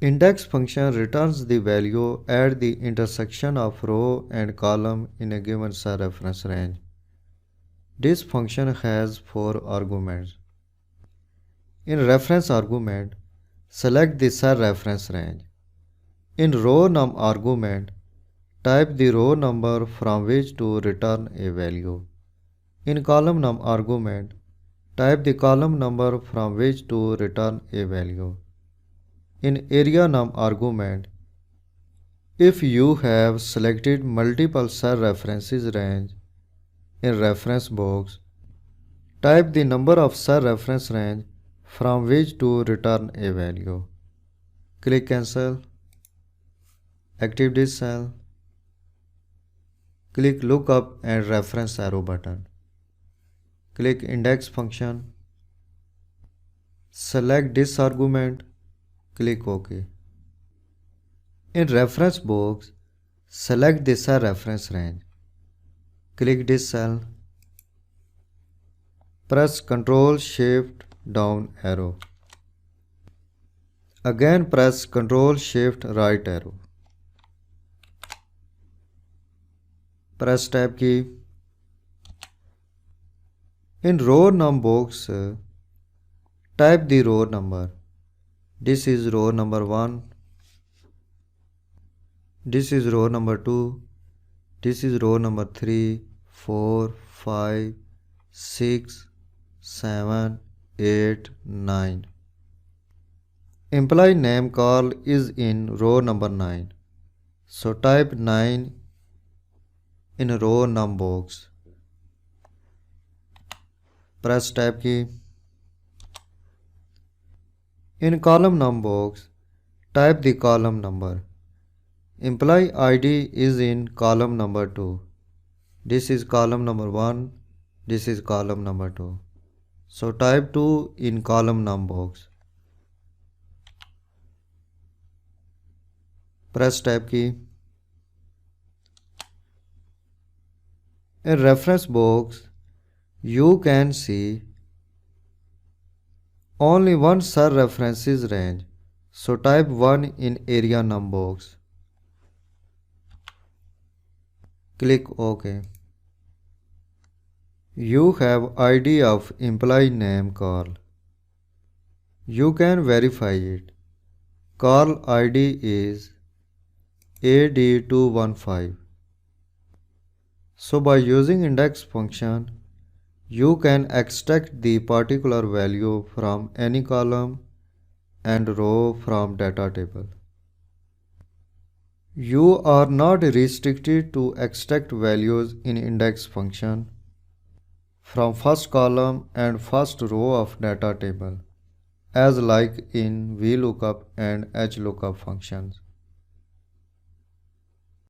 Index function returns the value at the intersection of row and column in a given cell reference range. This function has 4 arguments. In reference argument, select the cell reference range. In row num argument, type the row number from which to return a value. In column num argument, type the column number from which to return a value. In area num argument, if you have selected multiple cell references range in reference box, type the number of cell reference range from which to return a value. Click Cancel. Active this cell. Click Lookup and Reference arrow button. Click Index function. Select this argument. Click OK. In reference box, select the cell reference range. Click this cell. Press Ctrl Shift down arrow. Again press Ctrl Shift right arrow. Press Tab key. In row num box, type the row number. This is row number 1. This is row number 2. This is row number 3, 4, 5, 6, 7, 8, 9. Employee name call is in row number 9. So type 9 in row num box. Press Tab key. In column num box, type the column number. Employee ID is in column number 2. This is column number 1. This is column number 2. So type 2 in column num box. Press Tab key. In reference box, you can see only one cell references range. So type 1 in area num box. Click OK. You have ID of employee name call. You can verify it. Call ID is AD215. So by using index function, you can extract the particular value from any column and row from data table. You are not restricted to extract values in index function from first column and first row of data table, as like in VLOOKUP and HLOOKUP functions.